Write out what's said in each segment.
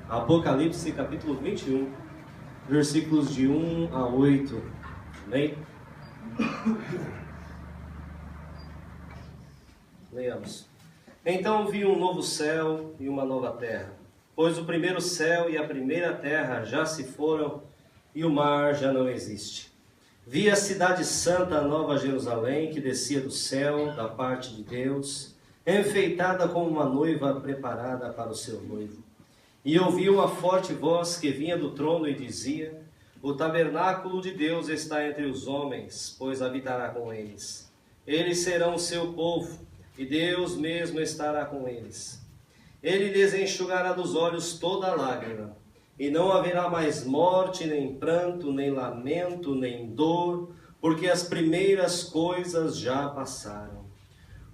Apocalipse capítulo 21, versículos de 1 a 8. Amém? Leamos. Então vi um novo céu e uma nova terra, pois o primeiro céu e a primeira terra já se foram e o mar já não existe. Vi a cidade santa, a nova Jerusalém, que descia do céu, da parte de Deus, enfeitada como uma noiva preparada para o seu noivo. E ouvi uma forte voz que vinha do trono e dizia: o tabernáculo de Deus está entre os homens, pois habitará com eles. Eles serão o seu povo, e Deus mesmo estará com eles. Ele lhes enxugará dos olhos toda lágrima, e não haverá mais morte, nem pranto, nem lamento, nem dor, porque as primeiras coisas já passaram.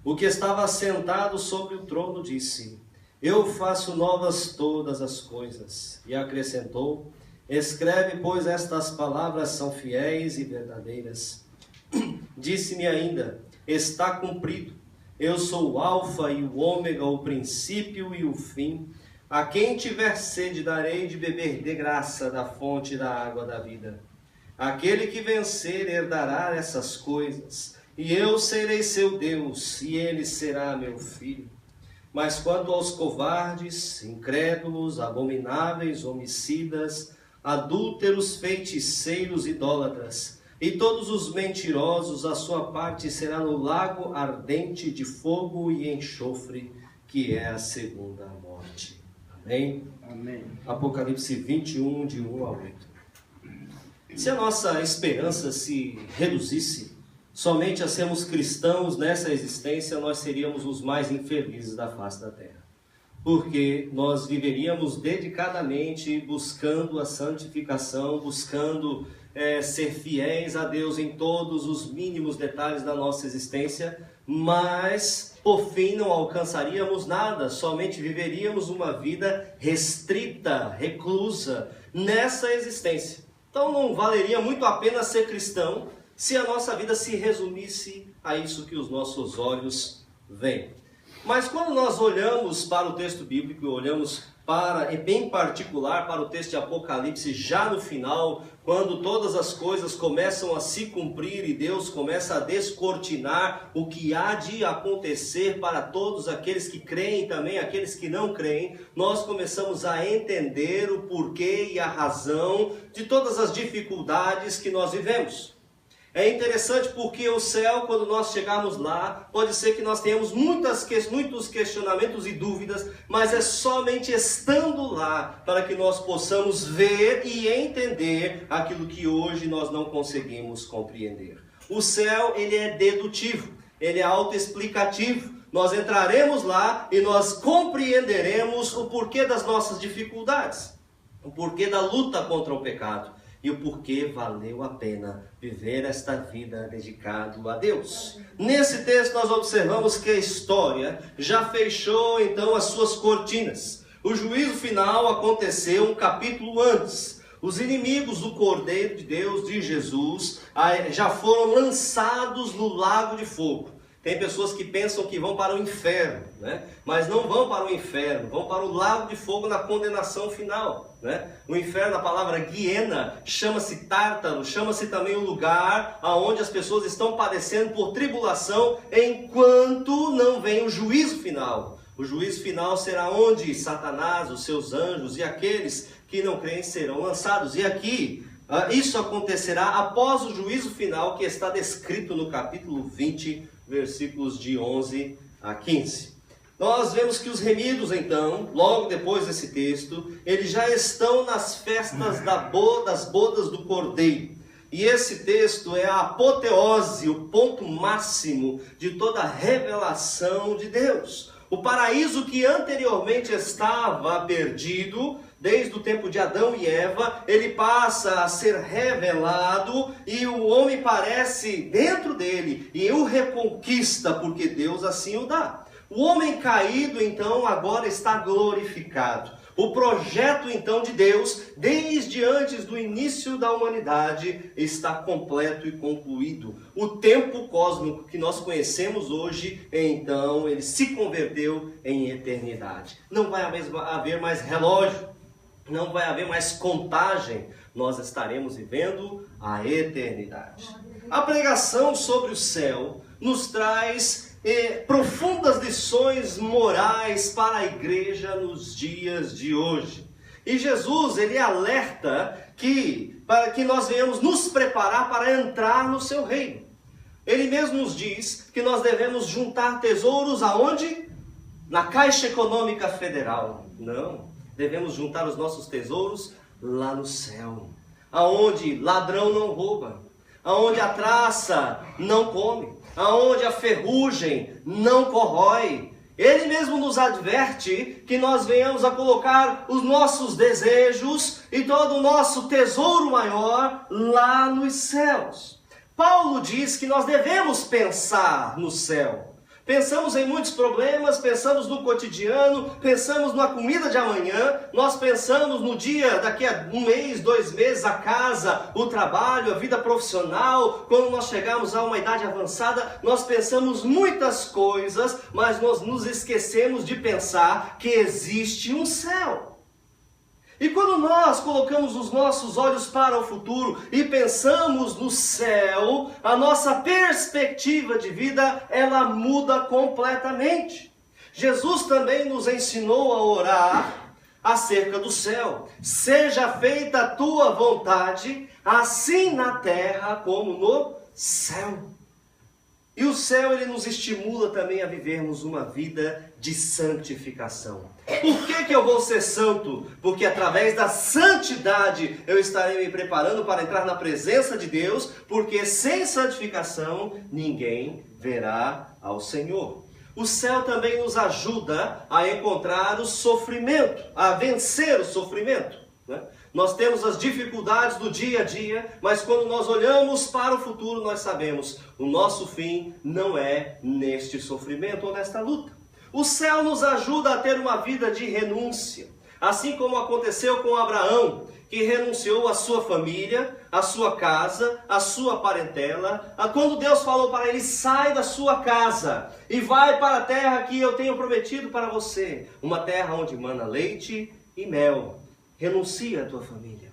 O que estava sentado sobre o trono disse: eu faço novas todas as coisas. E acrescentou: escreve, pois estas palavras são fiéis e verdadeiras. Disse-me ainda: está cumprido. Eu sou o Alfa e o Ômega, o princípio e o fim. A quem tiver sede darei de beber de graça da fonte da água da vida. Aquele que vencer herdará essas coisas, e eu serei seu Deus, e ele será meu filho. Mas quanto aos covardes, incrédulos, abomináveis, homicidas, adúlteros, feiticeiros, idólatras, e todos os mentirosos, a sua parte será no lago ardente de fogo e enxofre, que é a segunda morte. Amém? Amém. Apocalipse 21, de 1 a 8. Se a nossa esperança se reduzisse somente a sermos cristãos nessa existência, nós seríamos os mais infelizes da face da terra. Porque nós viveríamos dedicadamente buscando a santificação, buscando ser fiéis a Deus em todos os mínimos detalhes da nossa existência, mas por fim não alcançaríamos nada, somente viveríamos uma vida restrita, reclusa nessa existência. Então não valeria muito a pena ser cristão se a nossa vida se resumisse a isso que os nossos olhos veem. Mas quando nós olhamos para o texto bíblico, olhamos em particular para o texto de Apocalipse, já no final, quando todas as coisas começam a se cumprir e Deus começa a descortinar o que há de acontecer para todos aqueles que creem e também aqueles que não creem, nós começamos a entender o porquê e a razão de todas as dificuldades que nós vivemos. É interessante porque o céu, quando nós chegarmos lá, pode ser que nós tenhamos muitos questionamentos e dúvidas, mas é somente estando lá para que nós possamos ver e entender aquilo que hoje nós não conseguimos compreender. O céu, ele é dedutivo, ele é autoexplicativo. Nós entraremos lá e nós compreenderemos o porquê das nossas dificuldades, o porquê da luta contra o pecado. E o porquê valeu a pena viver esta vida dedicado a Deus. Nesse texto nós observamos que a história já fechou então as suas cortinas. O juízo final aconteceu um capítulo antes. Os inimigos do Cordeiro de Deus, de Jesus, já foram lançados no lago de fogo. Tem pessoas que pensam que vão para o inferno, né? Mas não vão para o inferno, vão para o lago de fogo na condenação final, né? O inferno, a palavra Guiena, chama-se Tártaro, chama-se também o lugar onde as pessoas estão padecendo por tribulação enquanto não vem o juízo final. O juízo final será onde Satanás, os seus anjos e aqueles que não creem serão lançados. E aqui, isso acontecerá após o juízo final que está descrito no capítulo 20, versículos de 11 a 15. Nós vemos que os remidos, então, logo depois desse texto, eles já estão nas festas das bodas do Cordeiro. E esse texto é a apoteose, o ponto máximo de toda a revelação de Deus. O paraíso que anteriormente estava perdido, desde o tempo de Adão e Eva, ele passa a ser revelado e o homem parece dentro dele e o reconquista porque Deus assim o dá. O homem caído então agora está glorificado. O projeto então de Deus, desde antes do início da humanidade, está completo e concluído. O tempo cósmico que nós conhecemos hoje, então, ele se converteu em eternidade. Não vai haver mais relógio. não vai haver mais contagem, nós estaremos vivendo a eternidade. A pregação sobre o céu nos traz profundas lições morais para a igreja nos dias de hoje. E Jesus, ele alerta para que nós venhamos nos preparar para entrar no seu reino. Ele mesmo nos diz que nós devemos juntar tesouros aonde? Na Caixa Econômica Federal. Não, devemos juntar os nossos tesouros lá no céu, aonde ladrão não rouba, aonde a traça não come, aonde a ferrugem não corrói. Ele mesmo nos adverte que nós venhamos a colocar os nossos desejos e todo o nosso tesouro maior lá nos céus. Paulo diz que nós devemos pensar no céu. Pensamos em muitos problemas, pensamos no cotidiano, pensamos na comida de amanhã, nós pensamos no dia, daqui a 1 mês, 2 meses, a casa, o trabalho, a vida profissional. Quando nós chegarmos a uma idade avançada, nós pensamos muitas coisas, mas nós nos esquecemos de pensar que existe um céu. E quando nós colocamos os nossos olhos para o futuro e pensamos no céu, a nossa perspectiva de vida, ela muda completamente. Jesus também nos ensinou a orar acerca do céu. Seja feita a tua vontade, assim na terra como no céu. E o céu, ele nos estimula também a vivermos uma vida de santificação. Por que eu vou ser santo? Porque através da santidade eu estarei me preparando para entrar na presença de Deus, porque sem santificação ninguém verá ao Senhor. O céu também nos ajuda a encontrar o sofrimento, a vencer o sofrimento, né? Nós temos as dificuldades do dia a dia, mas quando nós olhamos para o futuro, nós sabemos, o nosso fim não é neste sofrimento ou nesta luta. O céu nos ajuda a ter uma vida de renúncia, assim como aconteceu com Abraão, que renunciou à sua família, à sua casa, à sua parentela. Quando Deus falou para ele, sai da sua casa e vai para a terra que eu tenho prometido para você, uma terra onde mana leite e mel. Renuncia à tua família.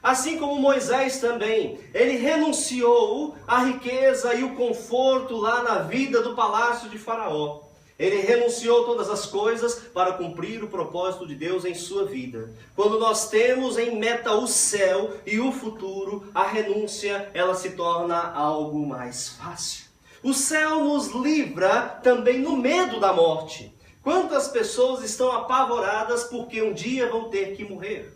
Assim como Moisés também, ele renunciou à riqueza e o conforto lá na vida do palácio de Faraó. Ele renunciou todas as coisas para cumprir o propósito de Deus em sua vida. Quando nós temos em meta o céu e o futuro, a renúncia, ela se torna algo mais fácil. O céu nos livra também no medo da morte. Quantas pessoas estão apavoradas porque um dia vão ter que morrer?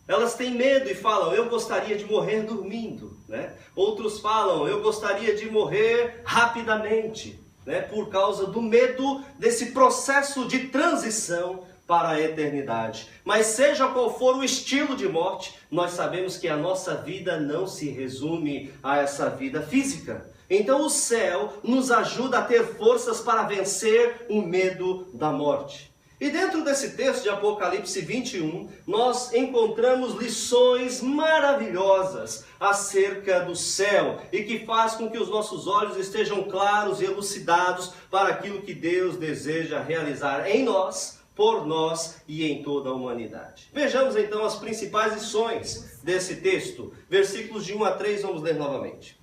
Elas têm medo e falam, eu gostaria de morrer dormindo, né? Outros falam, eu gostaria de morrer rapidamente, né? Por causa do medo desse processo de transição para a eternidade. Mas seja qual for o estilo de morte, nós sabemos que a nossa vida não se resume a essa vida física. Então o céu nos ajuda a ter forças para vencer o medo da morte. E dentro desse texto de Apocalipse 21, nós encontramos lições maravilhosas acerca do céu e que faz com que os nossos olhos estejam claros e elucidados para aquilo que Deus deseja realizar em nós, por nós e em toda a humanidade. Vejamos então as principais lições desse texto. Versículos de 1 a 3, vamos ler novamente.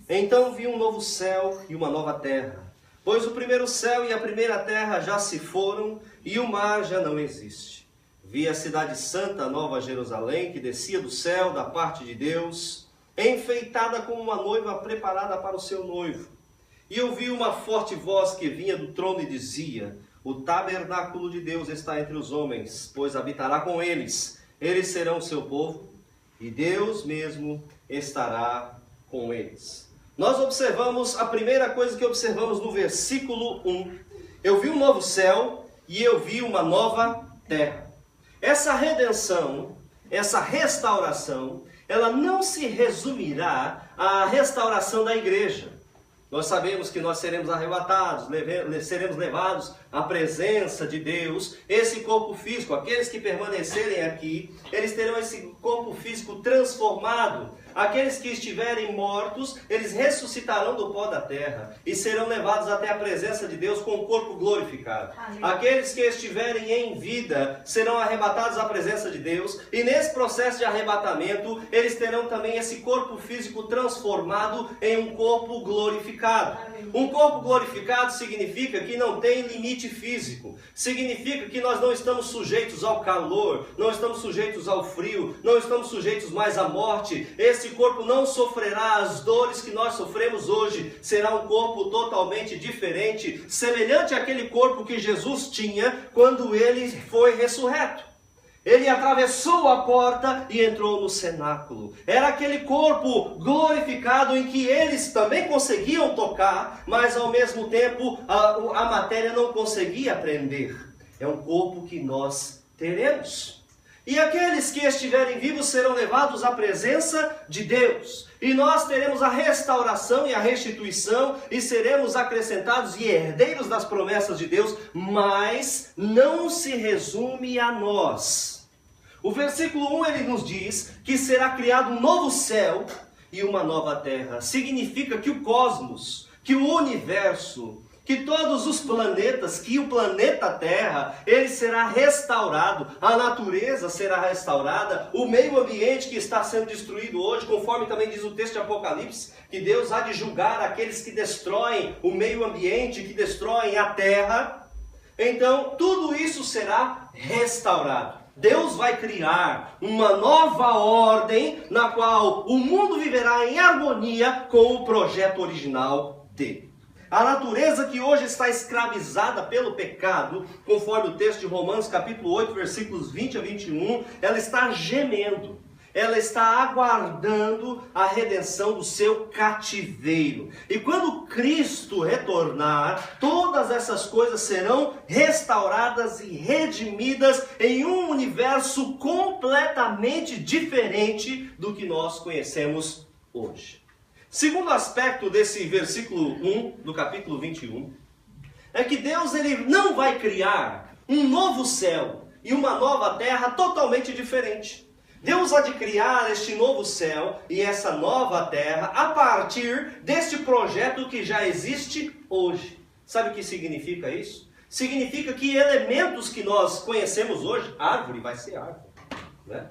Então vi um novo céu e uma nova terra, pois o primeiro céu e a primeira terra já se foram e o mar já não existe. Vi a cidade santa, Nova Jerusalém, que descia do céu da parte de Deus, enfeitada como uma noiva preparada para o seu noivo. E ouvi uma forte voz que vinha do trono e dizia, o tabernáculo de Deus está entre os homens, pois habitará com eles. Eles serão seu povo e Deus mesmo estará com eles. Nós observamos, a primeira coisa que observamos no versículo 1. Eu vi um novo céu e eu vi uma nova terra. Essa redenção, essa restauração, ela não se resumirá à restauração da igreja. Nós sabemos que nós seremos arrebatados, seremos levados à presença de Deus. Esse corpo físico, aqueles que permanecerem aqui, eles terão esse corpo físico transformado. aqueles que estiverem mortos, eles ressuscitarão do pó da terra e serão levados até a presença de Deus com o corpo glorificado. Amém. Aqueles que estiverem em vida serão arrebatados à presença de Deus, e nesse processo de arrebatamento, eles terão também esse corpo físico transformado em um corpo glorificado. Amém. Um corpo glorificado significa que não tem limite físico, significa que nós não estamos sujeitos ao calor, não estamos sujeitos ao frio, não estamos sujeitos mais à morte. Esse corpo não sofrerá as dores que nós sofremos hoje, será um corpo totalmente diferente, semelhante àquele corpo que Jesus tinha quando ele foi ressurreto. Ele atravessou a porta e entrou no cenáculo. Era aquele corpo glorificado em que eles também conseguiam tocar, mas ao mesmo tempo a matéria não conseguia prender. É um corpo que nós teremos. E aqueles que estiverem vivos serão levados à presença de Deus. E nós teremos a restauração e a restituição e seremos acrescentados e herdeiros das promessas de Deus, mas não se resume a nós. O versículo 1 ele nos diz que será criado um novo céu e uma nova terra. Significa que o cosmos, que o universo, que todos os planetas, que o planeta Terra, ele será restaurado, a natureza será restaurada, o meio ambiente que está sendo destruído hoje, conforme também diz o texto de Apocalipse, que Deus há de julgar aqueles que destroem o meio ambiente, que destroem a terra. Então, tudo isso será restaurado. Deus vai criar uma nova ordem na qual o mundo viverá em harmonia com o projeto original dele. A natureza que hoje está escravizada pelo pecado, conforme o texto de Romanos capítulo 8, versículos 20 a 21, ela está gemendo, ela está aguardando a redenção do seu cativeiro. E quando Cristo retornar, todas essas coisas serão restauradas e redimidas em um universo completamente diferente do que nós conhecemos hoje. Segundo aspecto desse versículo 1 do capítulo 21, é que Deus ele não vai criar um novo céu e uma nova terra totalmente diferente. Deus há de criar este novo céu e essa nova terra a partir deste projeto que já existe hoje. Sabe o que significa isso? Significa que elementos que nós conhecemos hoje, árvore vai ser árvore, né?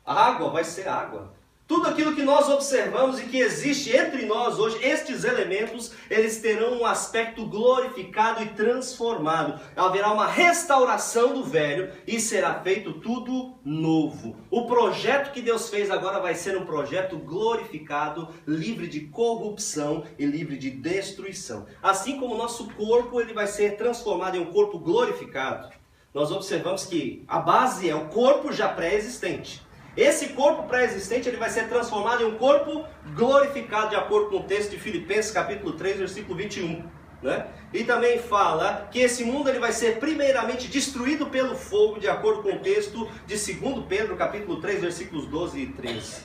Água vai ser água. Tudo aquilo que nós observamos e que existe entre nós hoje, estes elementos, eles terão um aspecto glorificado e transformado. Haverá uma restauração do velho e será feito tudo novo. O projeto que Deus fez agora vai ser um projeto glorificado, livre de corrupção e livre de destruição. Assim como o nosso corpo ele vai ser transformado em um corpo glorificado, nós observamos que a base é o corpo já pré-existente. Esse corpo pré-existente ele vai ser transformado em um corpo glorificado, de acordo com o texto de Filipenses capítulo 3, versículo 21. Né? E também fala que esse mundo ele vai ser primeiramente destruído pelo fogo, de acordo com o texto de 2 Pedro capítulo 3, versículos 12 e 13.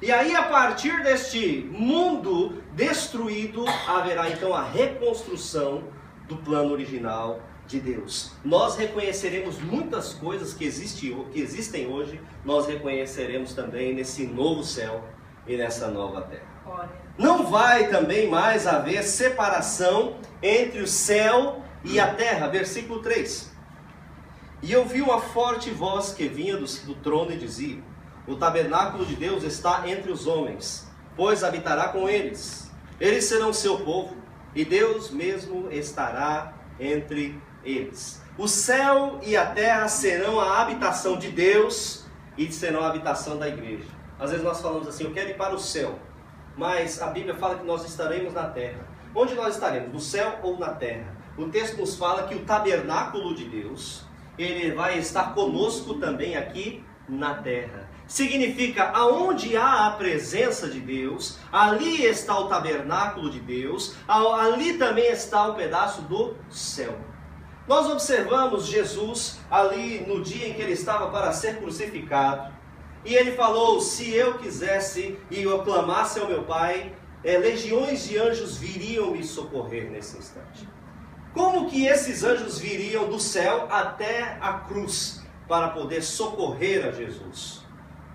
E aí, a partir deste mundo destruído, haverá então a reconstrução do plano original de Deus. Nós reconheceremos muitas coisas que existem hoje, nós reconheceremos também nesse novo céu e nessa nova terra. Não vai também mais haver separação entre o céu e a terra. Versículo 3. E eu vi uma forte voz que vinha do trono e dizia: o tabernáculo de Deus está entre os homens, pois habitará com eles. Eles serão seu povo, e Deus mesmo estará entre eles. O céu e a terra serão a habitação de Deus e serão a habitação da igreja. Às vezes nós falamos assim: eu quero ir para o céu, mas a Bíblia fala que nós estaremos na terra. Onde nós estaremos? No céu ou na terra? O texto nos fala que o tabernáculo de Deus, ele vai estar conosco também aqui na terra. Significa, aonde há a presença de Deus, ali está o tabernáculo de Deus, ali também está um pedaço do céu. Nós observamos Jesus ali no dia em que ele estava para ser crucificado, e ele falou: se eu quisesse e eu clamasse ao meu Pai, legiões de anjos viriam me socorrer nesse instante. Como que esses anjos viriam do céu até a cruz para poder socorrer a Jesus?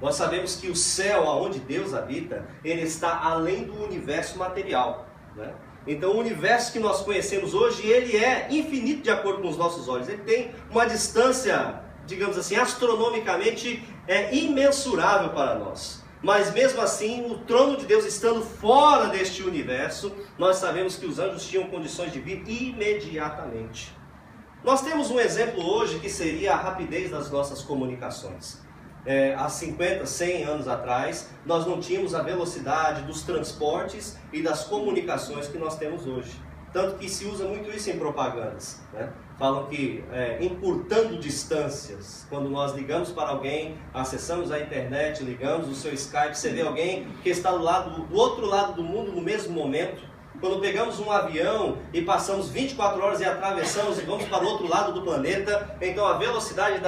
Nós sabemos que o céu, aonde Deus habita, ele está além do universo material, né? Então o universo que nós conhecemos hoje, ele é infinito de acordo com os nossos olhos. Ele tem uma distância, digamos assim, astronomicamente imensurável para nós. Mas mesmo assim, o trono de Deus estando fora deste universo, nós sabemos que os anjos tinham condições de vir imediatamente. Nós temos um exemplo hoje que seria a rapidez das nossas comunicações. Há 50, 100 anos atrás, nós não tínhamos a velocidade dos transportes e das comunicações que nós temos hoje. Tanto que se usa muito isso em propagandas, né? Falam que encurtando distâncias, quando nós ligamos para alguém, acessamos a internet, ligamos o seu Skype, você vê alguém que está do outro lado do mundo no mesmo momento. Quando pegamos um avião e passamos 24 horas e atravessamos e vamos para o outro lado do planeta, então a velocidade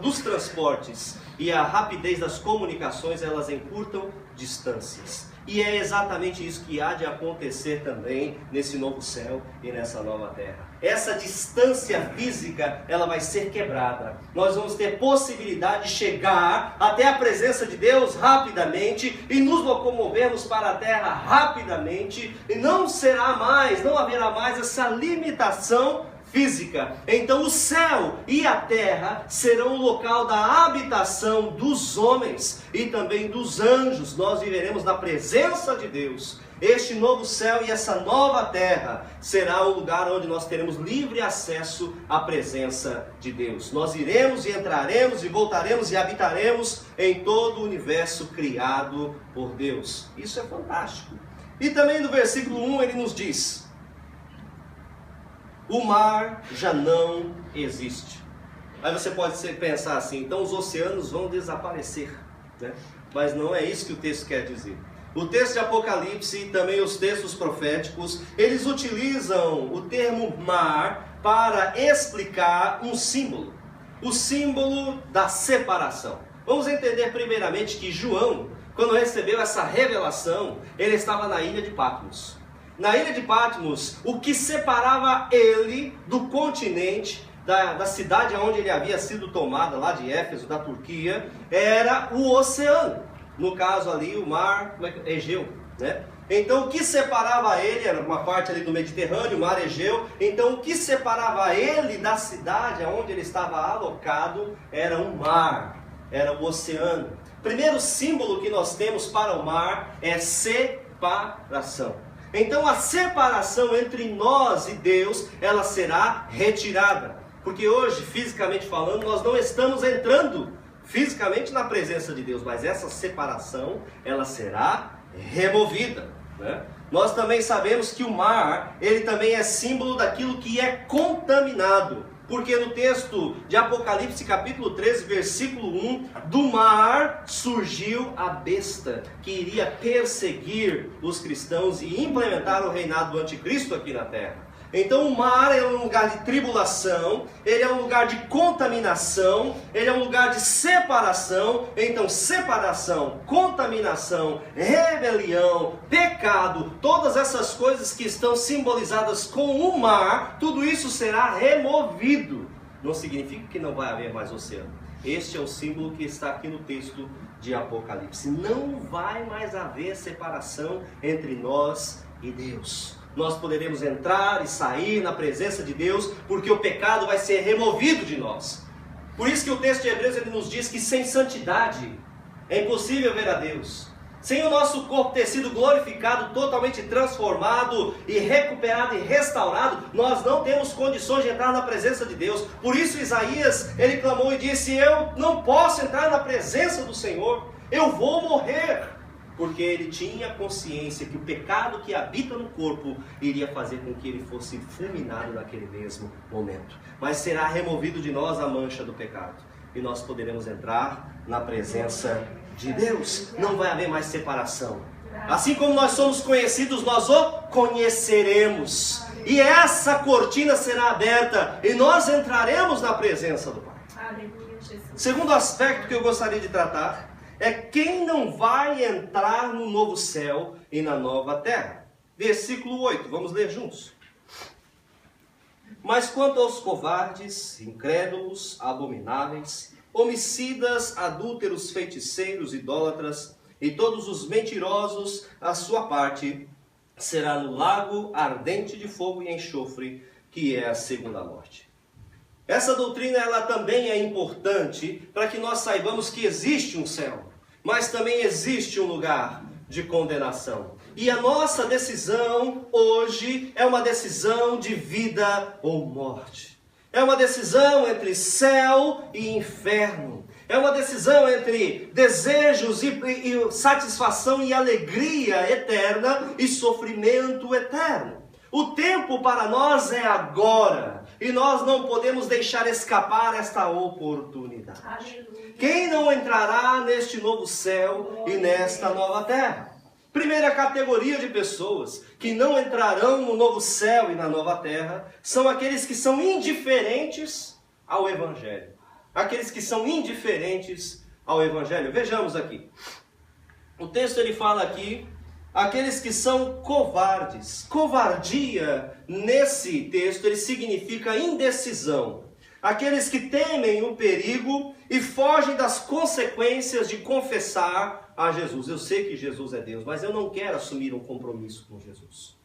dos transportes e a rapidez das comunicações, elas encurtam distâncias. E é exatamente isso que há de acontecer também nesse novo céu e nessa nova terra. Essa distância física, ela vai ser quebrada. Nós vamos ter possibilidade de chegar até a presença de Deus rapidamente e nos locomovermos para a terra rapidamente. E não haverá mais essa limitação física. Então o céu e a terra serão o local da habitação dos homens e também dos anjos. Nós viveremos na presença de Deus. Este novo céu e essa nova terra será o lugar onde nós teremos livre acesso à presença de Deus. Nós iremos e entraremos e voltaremos e habitaremos em todo o universo criado por Deus. Isso é fantástico. E também no versículo 1 ele nos diz: o mar já não existe. Aí você pode pensar assim, então os oceanos vão desaparecer, né? Mas não é isso que o texto quer dizer. O texto de Apocalipse e também os textos proféticos, eles utilizam o termo mar para explicar um símbolo. O símbolo da separação. Vamos entender primeiramente que João, quando recebeu essa revelação, ele estava na ilha de Patmos. Na ilha de Patmos, o que separava ele do continente, da cidade onde ele havia sido tomado, lá de Éfeso, da Turquia, era o oceano. No caso ali, o mar Egeu, né? Então o que separava ele, era uma parte ali do Mediterrâneo, o mar Egeu. Então o que separava ele da cidade onde ele estava alocado era um mar, era o oceano. Primeiro símbolo que nós temos para o mar é separação. Então a separação entre nós e Deus, ela será retirada. Porque hoje, fisicamente falando, nós não estamos entrando fisicamente na presença de Deus, mas essa separação, ela será removida, né? Nós também sabemos que o mar, ele também é símbolo daquilo que é contaminado. Porque no texto de Apocalipse capítulo 13, versículo 1, do mar surgiu a besta que iria perseguir os cristãos e implementar o reinado do anticristo aqui na terra. Então o mar é um lugar de tribulação, ele é um lugar de contaminação, ele é um lugar de separação. Então separação, contaminação, rebelião, pecado, todas essas coisas que estão simbolizadas com o mar, tudo isso será removido. Não significa que não vai haver mais oceano. Este é o símbolo que está aqui no texto de Apocalipse. Não vai mais haver separação entre nós e Deus. Nós poderemos entrar e sair na presença de Deus, porque o pecado vai ser removido de nós. Por isso que o texto de Hebreus ele nos diz que sem santidade é impossível ver a Deus. Sem o nosso corpo ter sido glorificado, totalmente transformado e recuperado e restaurado, nós não temos condições de entrar na presença de Deus. Por isso Isaías, ele clamou e disse: eu não posso entrar na presença do Senhor, eu vou morrer. Porque ele tinha consciência que o pecado que habita no corpo iria fazer com que ele fosse fulminado naquele mesmo momento. Mas será removido de nós a mancha do pecado. E nós poderemos entrar na presença de Deus. Não vai haver mais separação. Assim como nós somos conhecidos, nós o conheceremos. E essa cortina será aberta e nós entraremos na presença do Pai. Aleluia, Jesus. Segundo aspecto que eu gostaria de tratar é quem não vai entrar no novo céu e na nova terra. Versículo 8, vamos ler juntos. Mas quanto aos covardes, incrédulos, abomináveis, homicidas, adúlteros, feiticeiros, idólatras e todos os mentirosos, a sua parte será no lago ardente de fogo e enxofre, que é a segunda morte. Essa doutrina ela também é importante para que nós saibamos que existe um céu, mas também existe um lugar de condenação. E a nossa decisão hoje é uma decisão de vida ou morte. É uma decisão entre céu e inferno. É uma decisão entre desejos e satisfação e alegria eterna e sofrimento eterno. O tempo para nós é agora. E nós não podemos deixar escapar esta oportunidade. Aleluia. Quem não entrará neste novo céu e nesta nova terra? Primeira categoria de pessoas que não entrarão no novo céu e na nova terra são aqueles que são indiferentes ao Evangelho. Aqueles que são indiferentes ao Evangelho. Vejamos aqui. O texto ele fala aqui, aqueles que são covardes. Covardia, nesse texto, ele significa indecisão. Aqueles que temem o perigo e fogem das consequências de confessar a Jesus. Eu sei que Jesus é Deus, mas eu não quero assumir um compromisso com Jesus.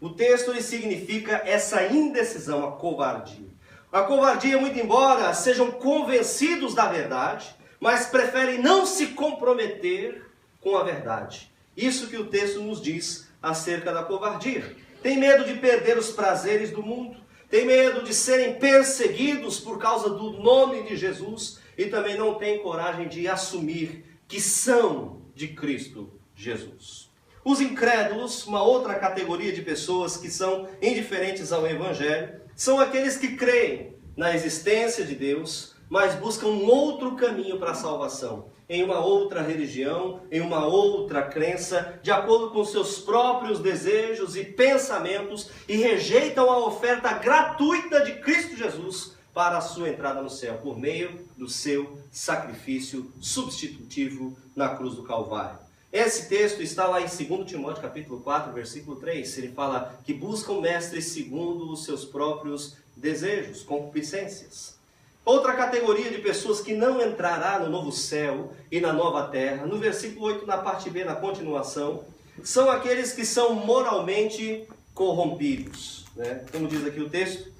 O texto ele significa essa indecisão, a covardia. A covardia, muito embora sejam convencidos da verdade, mas preferem não se comprometer com a verdade. Isso que o texto nos diz acerca da covardia. Tem medo de perder os prazeres do mundo. Tem medo de serem perseguidos por causa do nome de Jesus. E também não tem coragem de assumir que são de Cristo Jesus. Os incrédulos, uma outra categoria de pessoas que são indiferentes ao Evangelho, são aqueles que creem na existência de Deus, mas buscam um outro caminho para a salvação, em uma outra religião, em uma outra crença, de acordo com seus próprios desejos e pensamentos, e rejeitam a oferta gratuita de Cristo Jesus para a sua entrada no céu, por meio do seu sacrifício substitutivo na cruz do Calvário. Esse texto está lá em 2 Timóteo capítulo 4, versículo 3. Ele fala que buscam mestres segundo os seus próprios desejos, concupiscências. Outra categoria de pessoas que não entrará no novo céu e na nova terra, no versículo 8, na parte B, na continuação, são aqueles que são moralmente corrompidos. Como diz aqui o texto,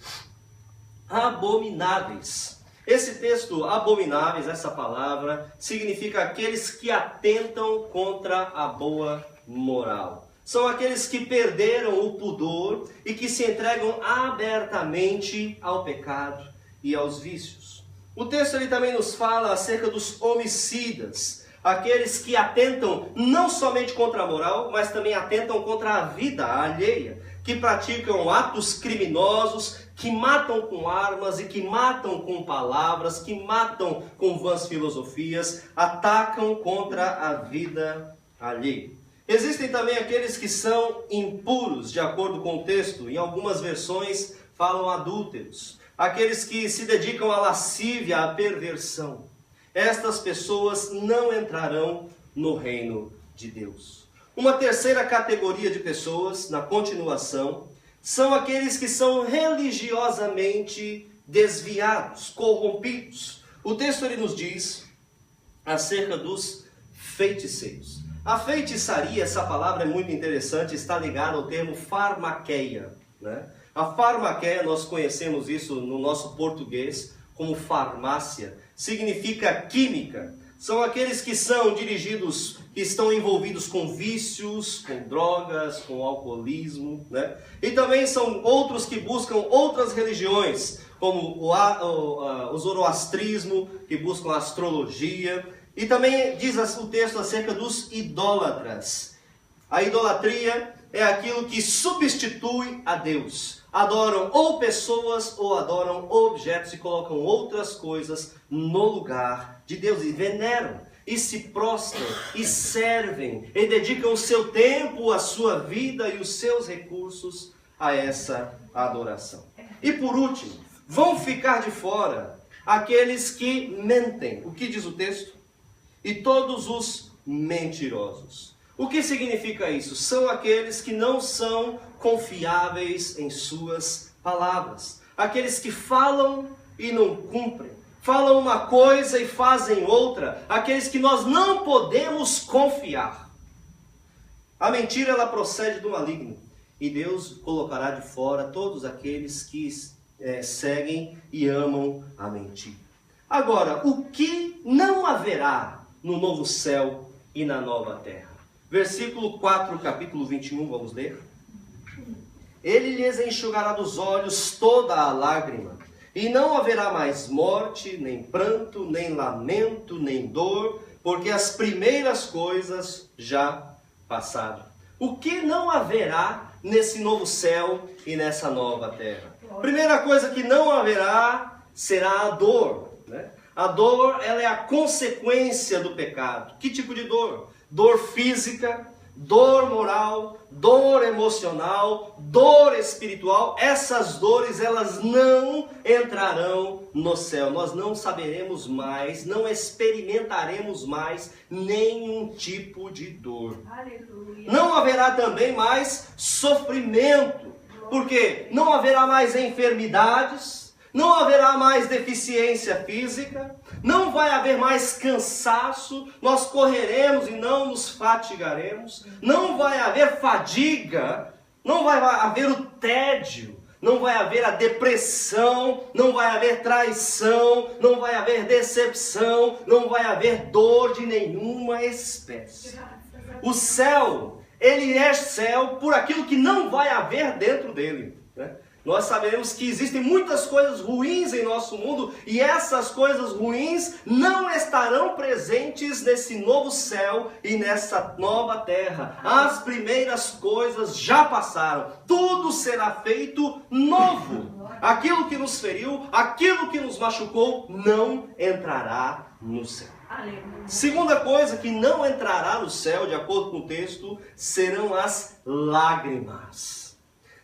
abomináveis. Esse texto, abomináveis, essa palavra, significa aqueles que atentam contra a boa moral. São aqueles que perderam o pudor e que se entregam abertamente ao pecado e aos vícios. O texto ele também nos fala acerca dos homicidas, aqueles que atentam não somente contra a moral, mas também atentam contra a vida alheia, que praticam atos criminosos, que matam com armas e que matam com palavras, que matam com vãs filosofias, atacam contra a vida alheia. Existem também aqueles que são impuros, de acordo com o texto. Em algumas versões falam adúlteros. Aqueles que se dedicam à lascívia, à perversão. Estas pessoas não entrarão no reino de Deus. Uma terceira categoria de pessoas, na continuação, são aqueles que são religiosamente desviados, corrompidos. O texto ele nos diz acerca dos feiticeiros. A feitiçaria, essa palavra é muito interessante, está ligada ao termo farmaqueia. A farmaqueia, nós conhecemos isso no nosso português como farmácia, significa química. São aqueles que são dirigidos, que estão envolvidos com vícios, com drogas, com alcoolismo, E também são outros que buscam outras religiões, como o zoroastrismo, que buscam a astrologia. E também diz o texto acerca dos idólatras. A idolatria é aquilo que substitui a Deus. Adoram ou pessoas ou adoram objetos e colocam outras coisas no lugar de Deus e veneram, e se prostram, e servem, e dedicam o seu tempo, a sua vida e os seus recursos a essa adoração. E por último, vão ficar de fora aqueles que mentem. O que diz o texto? E todos os mentirosos. O que significa isso? São aqueles que não são confiáveis em suas palavras. Aqueles que falam e não cumprem. falam uma coisa e fazem outra, aqueles que nós não podemos confiar. A mentira, ela procede do maligno, e Deus colocará de fora todos aqueles que seguem e amam a mentira. Agora, o que não haverá no novo céu e na nova terra? Versículo 4, capítulo 21, vamos ler. Ele lhes enxugará dos olhos toda a lágrima, e não haverá mais morte, nem pranto, nem lamento, nem dor, porque as primeiras coisas já passaram. O que não haverá nesse novo céu e nessa nova terra? Primeira coisa que não haverá será a dor, né? A dor, ela é a consequência do pecado. Que tipo de dor? Dor física, dor moral, dor emocional, dor espiritual. Essas dores, elas não entrarão no céu. Nós não saberemos mais, não experimentaremos mais nenhum tipo de dor. Aleluia. Não haverá também mais sofrimento, porque não haverá mais enfermidades, não haverá mais deficiência física, não vai haver mais cansaço, nós correremos e não nos fatigaremos, não vai haver fadiga, não vai haver o tédio, não vai haver a depressão, não vai haver traição, não vai haver decepção, não vai haver dor de nenhuma espécie. O céu, ele é céu por aquilo que não vai haver dentro dele, né? Nós sabemos que existem muitas coisas ruins em nosso mundo e essas coisas ruins não estarão presentes nesse novo céu e nessa nova terra. As primeiras coisas já passaram. Tudo será feito novo. Aquilo que nos feriu, aquilo que nos machucou, não entrará no céu. Segunda coisa que não entrará no céu, de acordo com o texto, serão as lágrimas.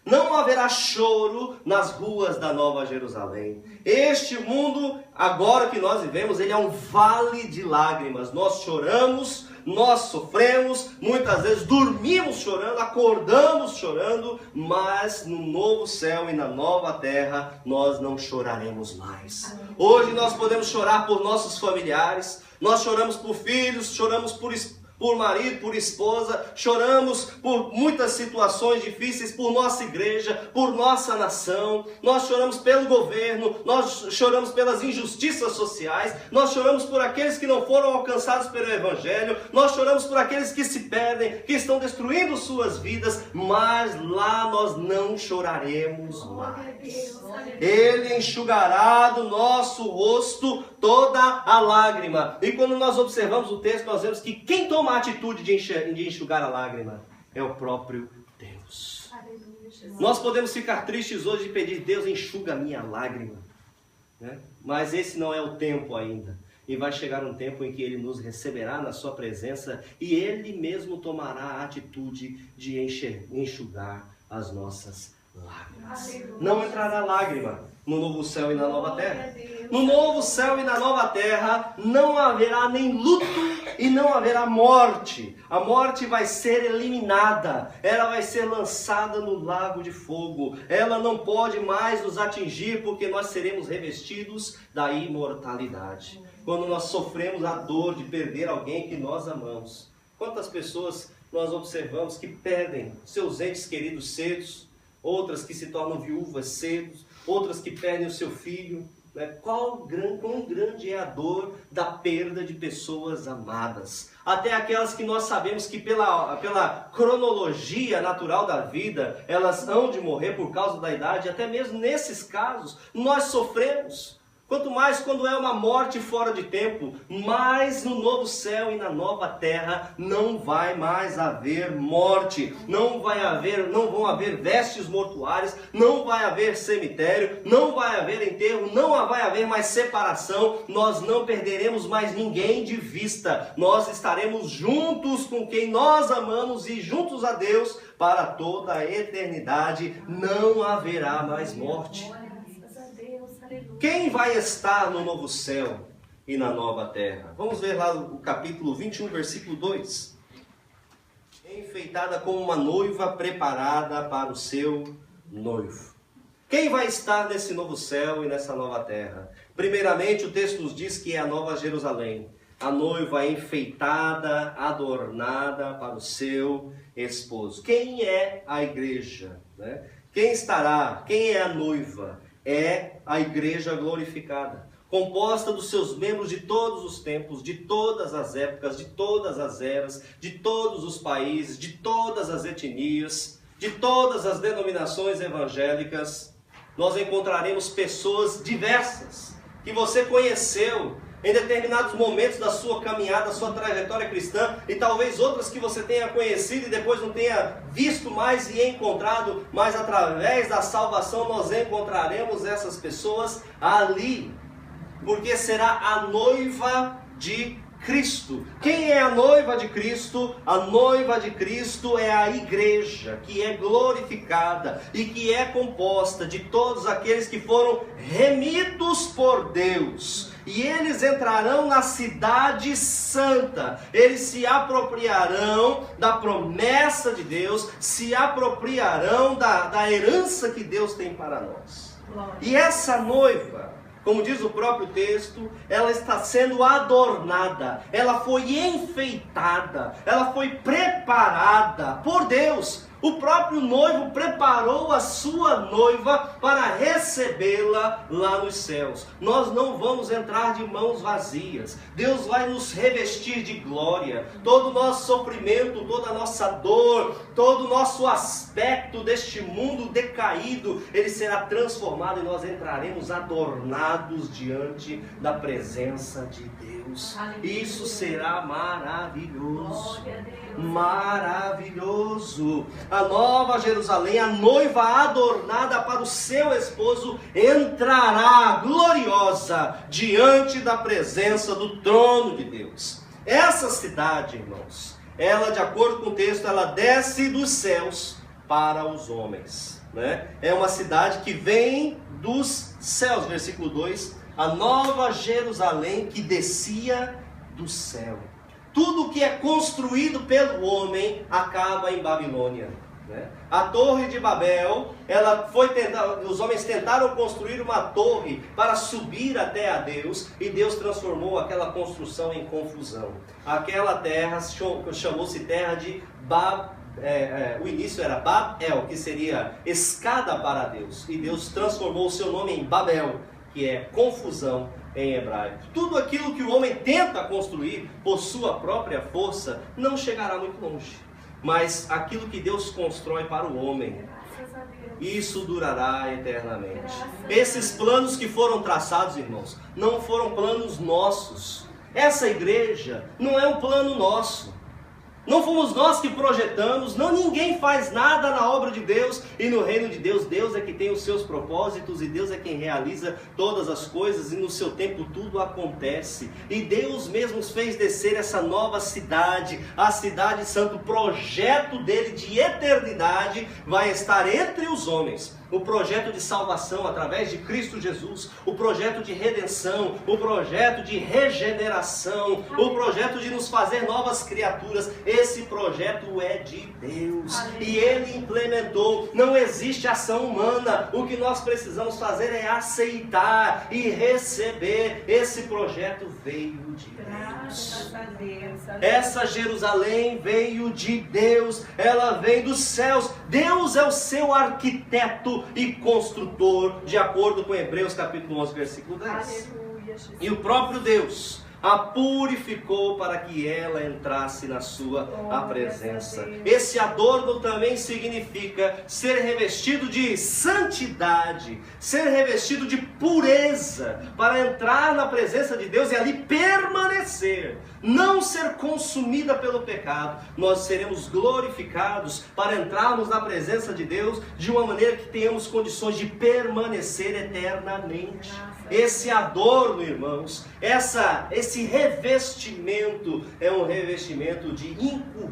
Não haverá choro nas ruas da Nova Jerusalém. Este mundo, agora que nós vivemos, ele é um vale de lágrimas. Nós choramos, nós sofremos, muitas vezes dormimos chorando, acordamos chorando, mas no novo céu e na nova terra nós não choraremos mais. Hoje nós podemos chorar por nossos familiares, nós choramos por filhos, choramos por marido, por esposa, choramos por muitas situações difíceis, por nossa igreja, por nossa nação, nós choramos pelo governo, nós choramos pelas injustiças sociais, nós choramos por aqueles que não foram alcançados pelo Evangelho, nós choramos por aqueles que se perdem, que estão destruindo suas vidas, mas lá nós não choraremos mais. Ele enxugará do nosso rosto toda a lágrima. E quando nós observamos o texto, nós vemos que quem toma a atitude de enxugar a lágrima é o próprio Deus. Nós podemos ficar tristes hoje e pedir: Deus, enxuga a minha lágrima, né? Mas esse não é o tempo ainda. E vai chegar um tempo em que Ele nos receberá na sua presença e Ele mesmo tomará a atitude de enxugar as nossas lágrimas. Não entrará lágrima no novo céu e na nova terra. No novo céu e na nova terra não haverá nem luto e não haverá morte. A morte vai ser eliminada. Ela vai ser lançada no lago de fogo. Ela não pode mais nos atingir porque nós seremos revestidos da imortalidade. Quando nós sofremos a dor de perder alguém que nós amamos. Quantas pessoas nós observamos que perdem seus entes queridos cedos, outras que se tornam viúvas cedo, outras que perdem o seu filho, né? Quão grande é a dor da perda de pessoas amadas. Até aquelas que nós sabemos que pela cronologia natural da vida, elas hão de morrer por causa da idade. Até mesmo nesses casos, nós sofremos. Quanto mais quando é uma morte fora de tempo, mas no novo céu e na nova terra não vai mais haver morte, não vão haver vestes mortuárias, não vai haver cemitério, não vai haver enterro, não vai haver mais separação, nós não perderemos mais ninguém de vista, nós estaremos juntos com quem nós amamos e juntos a Deus para toda a eternidade, não haverá mais morte. Quem vai estar no novo céu e na nova terra? Vamos ver lá o capítulo 21, versículo 2. Enfeitada como uma noiva preparada para o seu noivo. Quem vai estar nesse novo céu e nessa nova terra? Primeiramente, o texto nos diz que é a Nova Jerusalém, a noiva enfeitada, adornada para o seu esposo. Quem é a igreja, né? Quem estará? Quem é a noiva? É a igreja glorificada, composta dos seus membros de todos os tempos, de todas as épocas, de todas as eras, de todos os países, de todas as etnias, de todas as denominações evangélicas. Nós encontraremos pessoas diversas, que você conheceu em determinados momentos da sua caminhada, da sua trajetória cristã, e talvez outras que você tenha conhecido e depois não tenha visto mais e encontrado, mas através da salvação nós encontraremos essas pessoas ali, porque será a noiva de Cristo. Quem é a noiva de Cristo? A noiva de Cristo é a igreja, que é glorificada e que é composta de todos aqueles que foram remidos por Deus. E eles entrarão na cidade santa, eles se apropriarão da promessa de Deus, se apropriarão da herança que Deus tem para nós. E essa noiva, como diz o próprio texto, ela está sendo adornada, ela foi enfeitada, ela foi preparada por Deus. O próprio noivo preparou a sua noiva para recebê-la lá nos céus. Nós não vamos entrar de mãos vazias. Deus vai nos revestir de glória. Todo o nosso sofrimento, toda a nossa dor, todo o nosso aspecto deste mundo decaído, ele será transformado e nós entraremos adornados diante da presença de Deus. Isso será maravilhoso. Maravilhoso. A Nova Jerusalém, a noiva adornada para o seu esposo, entrará gloriosa diante da presença do trono de Deus. Essa cidade, irmãos, ela, de acordo com o texto, ela desce dos céus para os homens, né? É uma cidade que vem dos céus, versículo 2, a Nova Jerusalém que descia do céu. Tudo que é construído pelo homem acaba em Babilônia, né? A Torre de Babel, os homens tentaram construir uma torre para subir até a Deus, e Deus transformou aquela construção em confusão. Aquela terra chamou-se terra de o início era Babel, que seria escada para Deus, e Deus transformou o seu nome em Babel, que é confusão em hebraico. Tudo aquilo que o homem tenta construir por sua própria força não chegará muito longe, mas aquilo que Deus constrói para o homem, isso durará eternamente. Esses planos que foram traçados, irmãos, não foram planos nossos. Essa igreja não é um plano nosso. Não fomos nós que projetamos, ninguém faz nada na obra de Deus e no reino de Deus. Deus é que tem os seus propósitos e Deus é quem realiza todas as coisas, e no seu tempo tudo acontece. E Deus mesmo fez descer essa nova cidade, a cidade santa. O projeto dele de eternidade vai estar entre os homens. O projeto de salvação através de Cristo Jesus, o projeto de redenção, o projeto de regeneração, o projeto de nos fazer novas criaturas. Esse projeto é de Deus e Ele implementou. Não existe ação humana. O que nós precisamos fazer é aceitar e receber. Esse projeto veio de Deus. Essa Jerusalém veio de Deus. Ela vem dos céus. Deus é o seu arquiteto e construtor, de acordo com Hebreus capítulo 11, versículo 10. E o próprio Deus a purificou para que ela entrasse na sua presença. Esse adorno também significa ser revestido de santidade, ser revestido de pureza, para entrar na presença de Deus e ali permanecer, não ser consumida pelo pecado. Nós seremos glorificados para entrarmos na presença de Deus de uma maneira que tenhamos condições de permanecer eternamente. Esse adorno, irmãos, esse revestimento é um revestimento de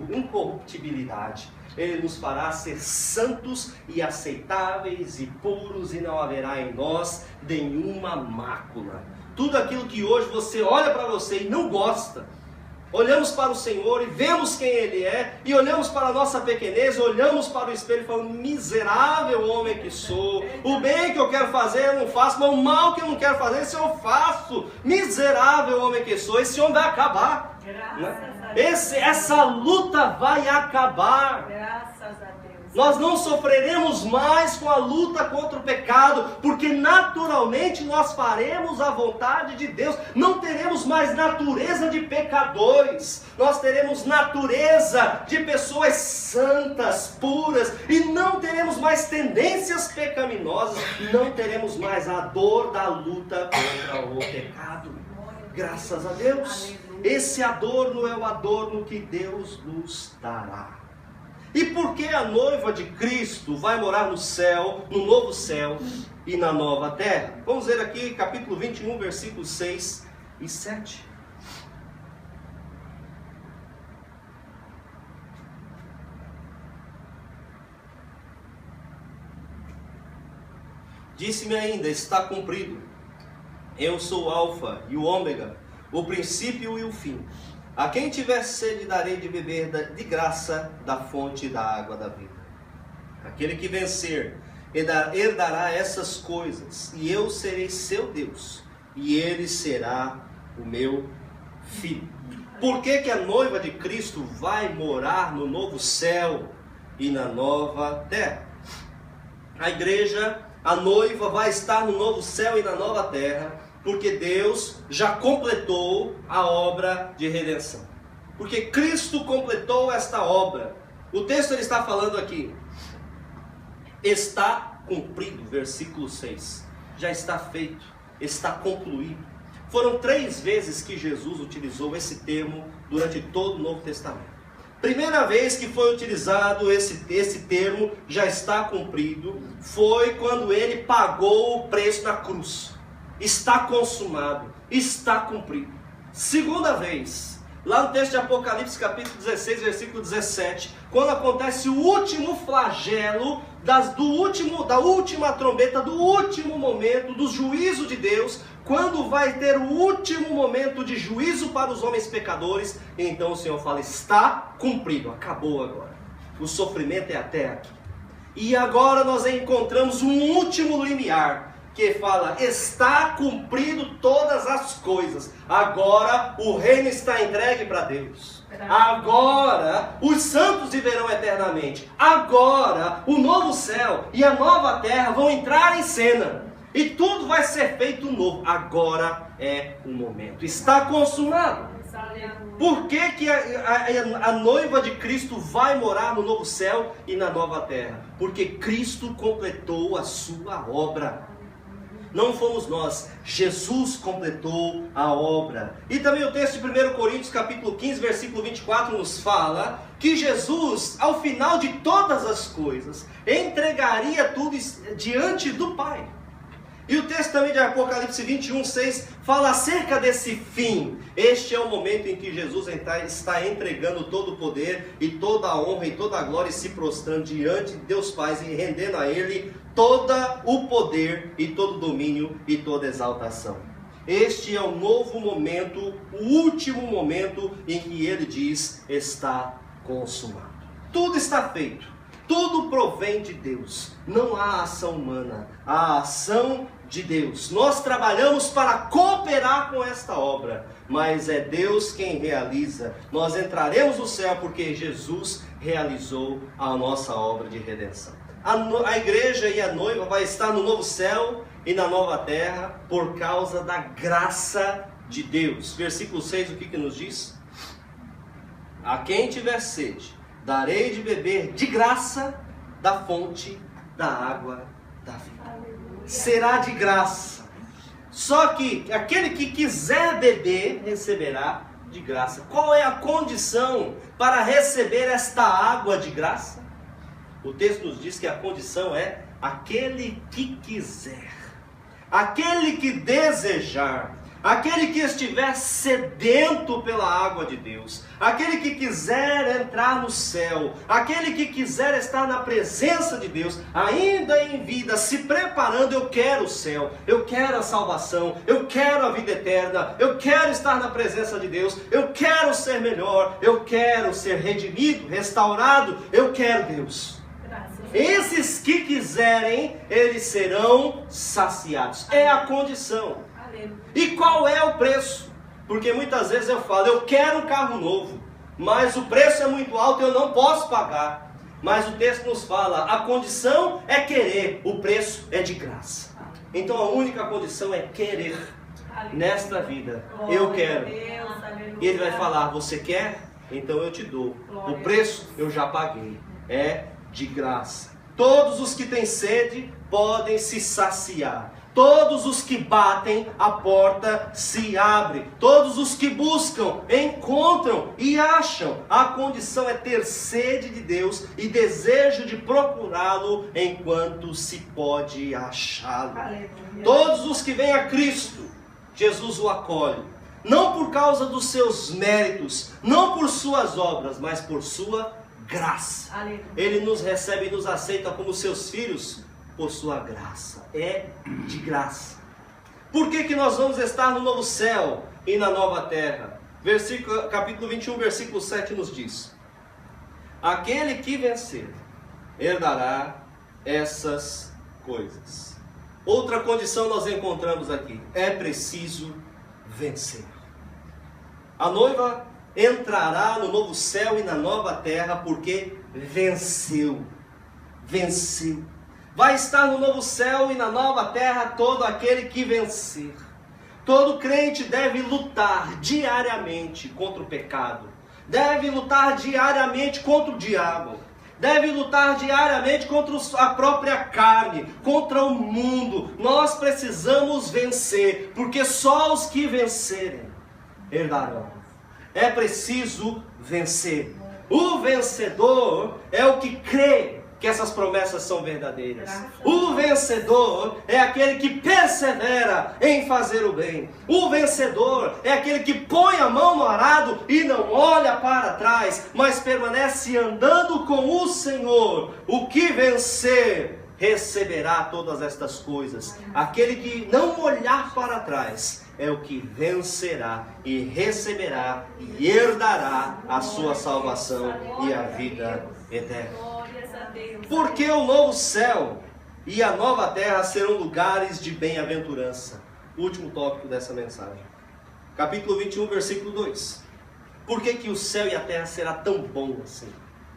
incorruptibilidade. Ele nos fará ser santos e aceitáveis e puros, e não haverá em nós nenhuma mácula. Tudo aquilo que hoje você olha para você e não gosta, olhamos para o Senhor e vemos quem Ele é, e olhamos para a nossa pequenez, olhamos para o espelho e falamos: miserável homem que sou, o bem que eu quero fazer eu não faço, mas o mal que eu não quero fazer, esse eu faço. Miserável homem que sou, esse homem vai acabar. Né? Essa luta vai acabar. Graças a Deus. Nós não sofreremos mais com a luta contra o pecado, porque naturalmente nós faremos a vontade de Deus. Não teremos mais natureza de pecadores, nós teremos natureza de pessoas santas, puras, e não teremos mais tendências pecaminosas, não teremos mais a dor da luta contra o pecado. Graças a Deus. Esse adorno é o adorno que Deus nos dará. E por que a noiva de Cristo vai morar no céu, no novo céu e na nova terra? Vamos ver aqui capítulo 21, versículos 6 e 7. Disse-me ainda: está cumprido. Eu sou o Alfa e o Ômega, o princípio e o fim. A quem tiver sede darei de beber de graça da fonte da água da vida. Aquele que vencer herdará essas coisas, e eu serei seu Deus, e ele será o meu filho. Por que que a noiva de Cristo vai morar no novo céu e na nova terra? A igreja, a noiva, vai estar no novo céu e na nova terra, porque Deus já completou a obra de redenção. Porque Cristo completou esta obra. O texto ele está falando aqui: está cumprido, versículo 6. Já está feito, está concluído. Foram 3 vezes que Jesus utilizou esse termo durante todo o Novo Testamento. Primeira vez que foi utilizado esse termo, já está cumprido, foi quando ele pagou o preço na cruz. Está consumado, está cumprido. Segunda vez, lá no texto de Apocalipse capítulo 16, versículo 17, quando acontece o último flagelo da última trombeta, do último momento do juízo de Deus, quando vai ter o último momento de juízo para os homens pecadores, então o Senhor fala: está cumprido, acabou agora. O sofrimento é até aqui. E agora nós encontramos um último limiar, que fala: está cumprido todas as coisas. Agora o reino está entregue para Deus. Agora os santos viverão eternamente. Agora o novo céu e a nova terra vão entrar em cena. E tudo vai ser feito novo. Agora é o momento. Está consumado. Por que que a noiva de Cristo vai morar no novo céu e na nova terra? Porque Cristo completou a sua obra. Não fomos nós, Jesus completou a obra. E também o texto de 1 Coríntios capítulo 15, versículo 24 nos fala que Jesus, ao final de todas as coisas, entregaria tudo diante do Pai. E o texto também de Apocalipse 21, 6 fala acerca desse fim. Este é o momento em que Jesus está entregando todo o poder e toda a honra e toda a glória, e se prostrando diante de Deus Pai e rendendo a Ele todo o poder e todo o domínio e toda a exaltação. Este é o novo momento, o último momento em que Ele diz: está consumado. Tudo está feito. Tudo provém de Deus. Não há ação humana, há ação de Deus. Nós trabalhamos para cooperar com esta obra, mas é Deus quem realiza. Nós entraremos no céu porque Jesus realizou a nossa obra de redenção. A igreja e a noiva vai estar no novo céu e na nova terra por causa da graça de Deus. Versículo 6, o que nos diz? A quem tiver sede, darei de beber de graça da fonte da água da vida. Será de graça. Só que aquele que quiser beber, receberá de graça. Qual é a condição para receber esta água de graça? O texto nos diz que a condição é aquele que quiser, aquele que desejar, Aquele que estiver sedento pela água de Deus, aquele que quiser entrar no céu, aquele que quiser estar na presença de Deus, ainda em vida, se preparando, eu quero o céu, eu quero a salvação, eu quero a vida eterna, eu quero estar na presença de Deus, eu quero ser melhor, eu quero ser redimido, restaurado, eu quero Deus. Esses que quiserem, eles serão saciados. É a condição. E qual é o preço? Porque muitas vezes eu falo, eu quero um carro novo, mas o preço é muito alto e eu não posso pagar. Mas o texto nos fala, a condição é querer, o preço é de graça. Então a única condição é querer. Nesta vida, eu quero. E ele vai falar, você quer? Então eu te dou. O preço eu já paguei. É de graça. Todos os que têm sede podem se saciar. Todos os que batem, a porta se abre. Todos os que buscam, encontram e acham. A condição é ter sede de Deus e desejo de procurá-lo enquanto se pode achá-lo. Todos os que vêm a Cristo, Jesus o acolhe. Não por causa dos seus méritos, não por suas obras, mas por sua graça. Ele nos recebe e nos aceita como seus filhos por sua graça. É de graça. Por que nós vamos estar no novo céu e na nova terra? Capítulo 21, versículo 7 nos diz: aquele que vencer herdará essas coisas. Outra condição nós encontramos aqui: é preciso vencer. A noiva entrará no novo céu e na nova terra porque venceu. Venceu. Vai estar no novo céu e na nova terra todo aquele que vencer. Todo crente deve lutar diariamente contra o pecado. Deve lutar diariamente contra o diabo. Deve lutar diariamente contra a própria carne, contra o mundo. Nós precisamos vencer, porque só os que vencerem herdarão. É preciso vencer. O vencedor é o que crê que essas promessas são verdadeiras. O vencedor é aquele que persevera em fazer o bem. O vencedor é aquele que põe a mão no arado e não olha para trás, mas permanece andando com o Senhor. O que vencer receberá todas estas coisas. Aquele que não olhar para trás é o que vencerá e receberá e herdará a sua salvação e a vida eterna. Porque o novo céu e a nova terra serão lugares de bem-aventurança. Último tópico dessa mensagem. Capítulo 21, versículo 2. Por que o céu e a terra será tão bom assim?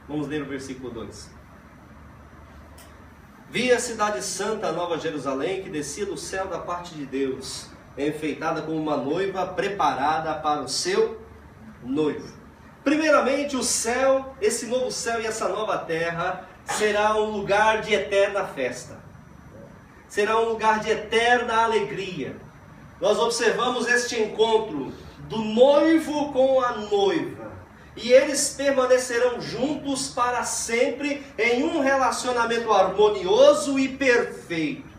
Vamos ler o versículo 2. Vi a cidade santa, a nova Jerusalém, que descia do céu da parte de Deus, enfeitada como uma noiva preparada para o seu noivo. Primeiramente, o céu, esse novo céu e essa nova terra, será um lugar de eterna festa. Será um lugar de eterna alegria. Nós observamos este encontro do noivo com a noiva. E eles permanecerão juntos para sempre em um relacionamento harmonioso e perfeito.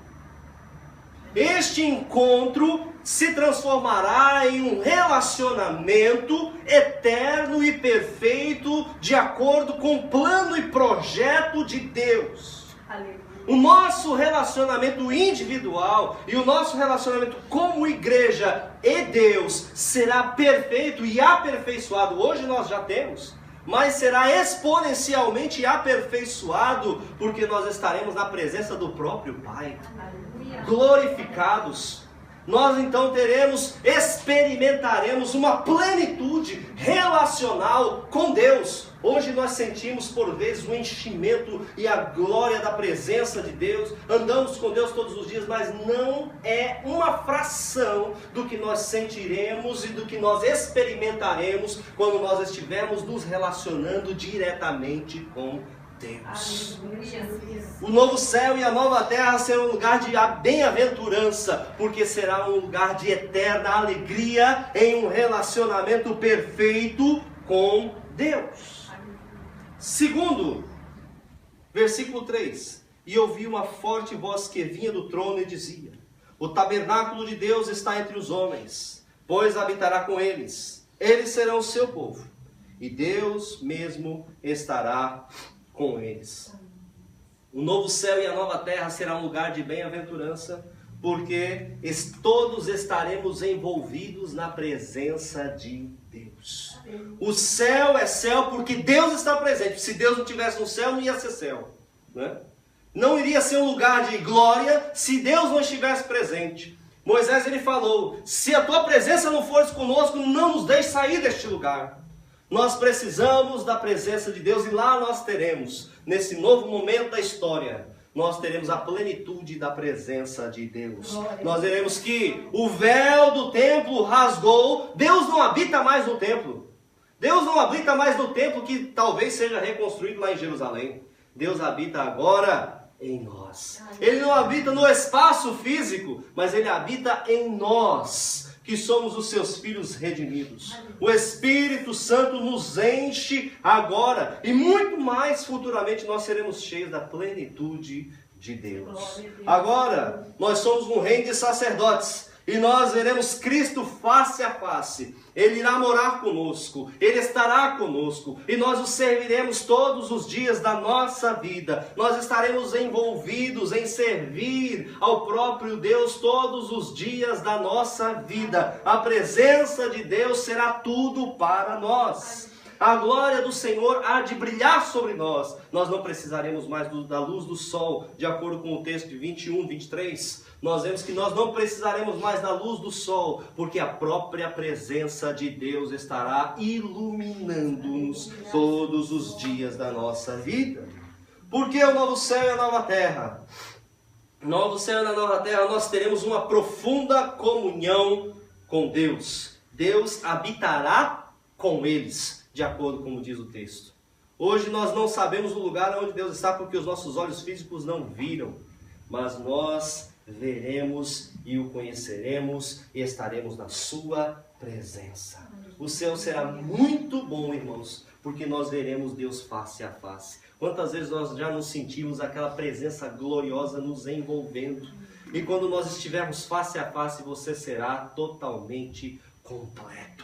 Este encontro se transformará em um relacionamento eterno e perfeito de acordo com o plano e projeto de Deus. Aleluia. O nosso relacionamento individual e o nosso relacionamento como igreja e Deus será perfeito e aperfeiçoado. Hoje nós já temos, mas será exponencialmente aperfeiçoado porque nós estaremos na presença do próprio Pai. Aleluia. Glorificados. Nós então experimentaremos uma plenitude relacional com Deus. Hoje nós sentimos por vezes o enchimento e a glória da presença de Deus. Andamos com Deus todos os dias, mas não é uma fração do que nós sentiremos e do que nós experimentaremos quando nós estivermos nos relacionando diretamente com Deus. O novo céu e a nova terra serão um lugar de bem-aventurança, porque será um lugar de eterna alegria em um relacionamento perfeito com Deus. Segundo, versículo 3: e ouvi uma forte voz que vinha do trono e dizia: O tabernáculo de Deus está entre os homens, pois habitará com eles. Eles serão o seu povo, e Deus mesmo estará com eles. O novo céu e a nova terra será um lugar de bem-aventurança, porque todos estaremos envolvidos na presença de Deus. O céu é céu porque Deus está presente. Se Deus não tivesse no céu, não ia ser céu, né? Não iria ser um lugar de glória se Deus não estivesse presente. Moisés ele falou: se a tua presença não fores conosco, não nos deixe sair deste lugar. Nós precisamos da presença de Deus, e lá nós teremos, nesse novo momento da história, nós teremos a plenitude da presença de Deus. Nós veremos que o véu do templo rasgou. Deus não habita mais no templo. Deus não habita mais no templo que talvez seja reconstruído lá em Jerusalém. Deus habita agora em nós. Ele não habita no espaço físico, mas Ele habita em nós, que somos os seus filhos redimidos. O Espírito Santo nos enche agora, e muito mais futuramente nós seremos cheios da plenitude de Deus. Agora, nós somos um reino de sacerdotes, e nós veremos Cristo face a face. Ele irá morar conosco, Ele estará conosco, e nós o serviremos todos os dias da nossa vida. Nós estaremos envolvidos em servir ao próprio Deus todos os dias da nossa vida. A presença de Deus será tudo para nós. A glória do Senhor há de brilhar sobre nós. Nós não precisaremos mais da luz do sol, de acordo com o texto de 21, 23. Nós vemos que nós não precisaremos mais da luz do sol, porque a própria presença de Deus estará iluminando-nos todos os dias da nossa vida. Porque o novo céu e a nova terra? No novo céu e na nova terra nós teremos uma profunda comunhão com Deus. Deus habitará com eles, de acordo com o diz o texto. Hoje nós não sabemos o lugar onde Deus está, porque os nossos olhos físicos não viram, mas nós veremos e o conheceremos e estaremos na sua presença. O céu será muito bom, irmãos, porque nós veremos Deus face a face. Quantas vezes nós já nos sentimos aquela presença gloriosa nos envolvendo, e quando nós estivermos face a face, você será totalmente completo.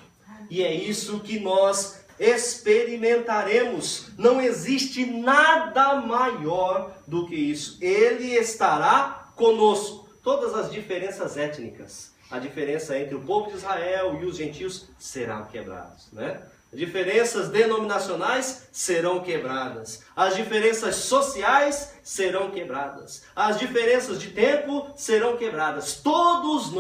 E é isso que nós experimentaremos. Não existe nada maior do que isso. Ele estará conosco. Todas as diferenças étnicas, a diferença entre o povo de Israel e os gentios serão quebradas, né? As diferenças denominacionais serão quebradas. As diferenças sociais serão quebradas. As diferenças de tempo serão quebradas. Todos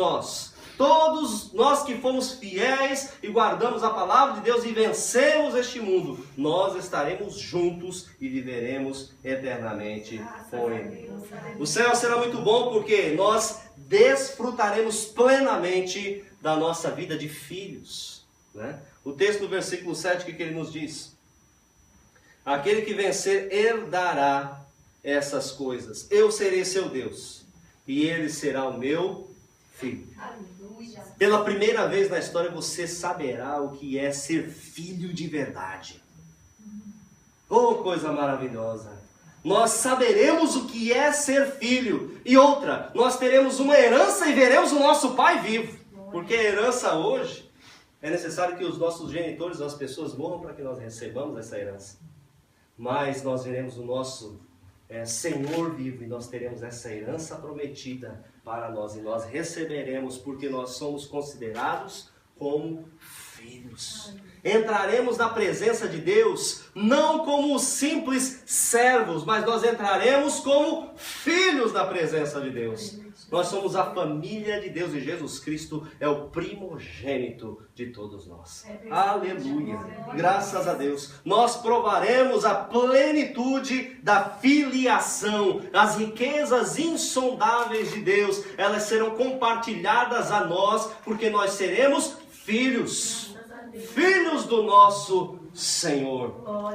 nós que fomos fiéis e guardamos a palavra de Deus e vencemos este mundo, nós estaremos juntos e viveremos eternamente com Ele. O céu será muito bom porque nós desfrutaremos plenamente da nossa vida de filhos, né? O texto do versículo 7, o que ele nos diz? Aquele que vencer herdará essas coisas. Eu serei seu Deus e ele será o meu filho. Pela primeira vez na história você saberá o que é ser filho de verdade. Oh, coisa maravilhosa! Nós saberemos o que é ser filho. E outra, nós teremos uma herança e veremos o nosso pai vivo. Porque a herança hoje, é necessário que os nossos genitores, as pessoas morram para que nós recebamos essa herança. Mas nós veremos o nosso Senhor vivo e nós teremos essa herança prometida para nós. E nós receberemos porque nós somos considerados como filhos. Entraremos na presença de Deus não como simples servos, mas nós entraremos como filhos da presença de Deus. Nós somos a família de Deus e Jesus Cristo é o primogênito de todos nós. Aleluia! Graças a Deus. Nós provaremos a plenitude da filiação. As riquezas insondáveis de Deus, elas serão compartilhadas a nós, porque nós seremos filhos. Filhos do nosso Senhor.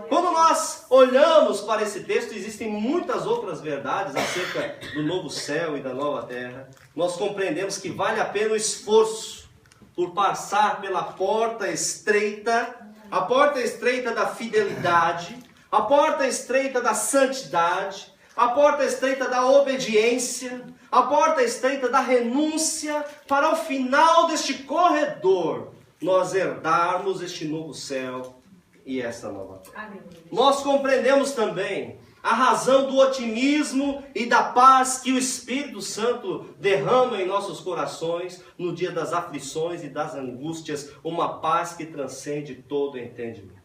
Quando nós olhamos para esse texto, existem muitas outras verdades acerca do novo céu e da nova terra. Nós compreendemos que vale a pena o esforço por passar pela porta estreita, a porta estreita da fidelidade, a porta estreita da santidade, a porta estreita da obediência, a porta estreita da renúncia, para o final deste corredor nós herdarmos este novo céu e esta nova terra. Nós compreendemos também a razão do otimismo e da paz que o Espírito Santo derrama em nossos corações no dia das aflições e das angústias, uma paz que transcende todo entendimento.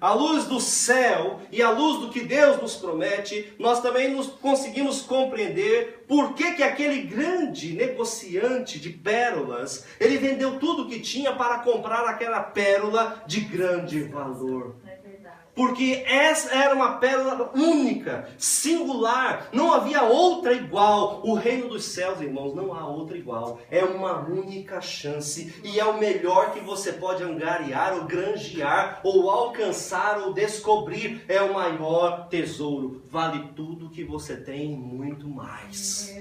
À luz do céu e à luz do que Deus nos promete, nós também conseguimos compreender por que aquele grande negociante de pérolas, ele vendeu tudo o que tinha para comprar aquela pérola de grande valor. Porque essa era uma pérola única, singular, não havia outra igual. O reino dos céus, irmãos, não há outra igual. É uma única chance e é o melhor que você pode angariar, ou granjear, ou alcançar, ou descobrir. É o maior tesouro. Vale tudo que você tem e muito mais.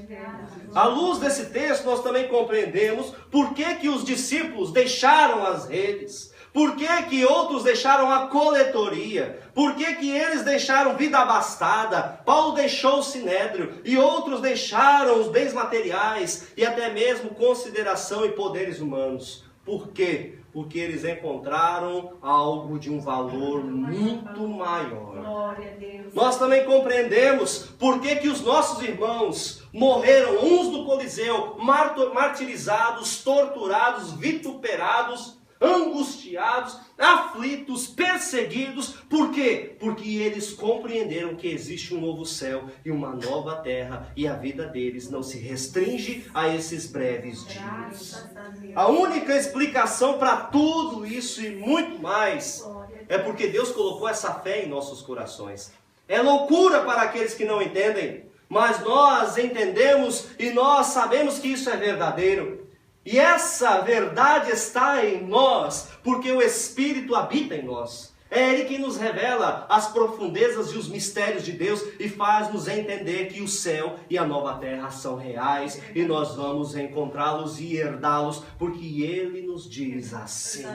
À luz desse texto, nós também compreendemos por que os discípulos deixaram as redes. Por que outros deixaram a coletoria? Por que eles deixaram vida abastada? Paulo deixou o sinédrio e outros deixaram os bens materiais e até mesmo consideração e poderes humanos. Por quê? Porque eles encontraram algo de um valor muito maior. Glória a Deus. Nós também compreendemos por que os nossos irmãos morreram, uns no Coliseu, martirizados, torturados, vituperados, angustiados, aflitos, perseguidos. Por quê? Porque eles compreenderam que existe um novo céu e uma nova terra, e a vida deles não se restringe a esses breves dias. A única explicação para tudo isso e muito mais é porque Deus colocou essa fé em nossos corações. É loucura para aqueles que não entendem, mas nós entendemos e nós sabemos que isso é verdadeiro. E essa verdade está em nós, porque o Espírito habita em nós. É Ele que nos revela as profundezas e os mistérios de Deus e faz-nos entender que o céu e a nova terra são reais e nós vamos encontrá-los e herdá-los, porque Ele nos diz assim.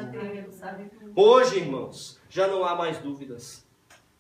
Hoje, irmãos, já não há mais dúvidas.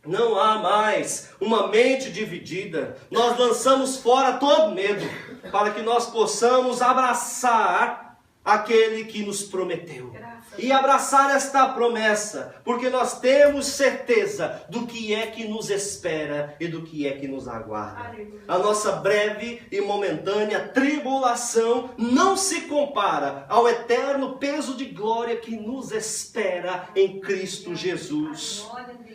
Não há mais uma mente dividida. Nós lançamos fora todo medo para que nós possamos abraçar aquele que nos prometeu. E abraçar esta promessa, porque nós temos certeza do que é que nos espera e do que é que nos aguarda. A nossa breve e momentânea tribulação não se compara ao eterno peso de glória que nos espera em Cristo Jesus.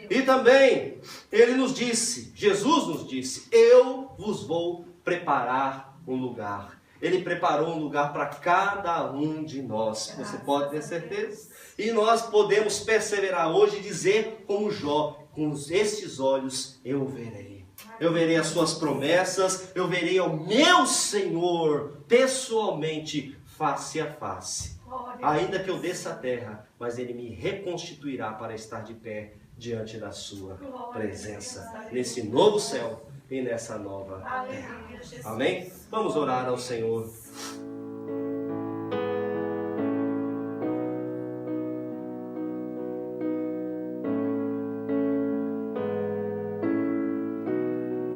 E também, Jesus nos disse, eu vos vou preparar um lugar. Ele preparou um lugar para cada um de nós. Você pode ter certeza? E nós podemos perseverar hoje e dizer como Jó, com estes olhos eu verei. Eu verei as suas promessas, eu verei ao meu Senhor pessoalmente, face a face. Ainda que eu desça a terra, mas Ele me reconstituirá para estar de pé diante da sua presença, nesse novo céu e nessa nova terra. Amém? Vamos orar ao Senhor.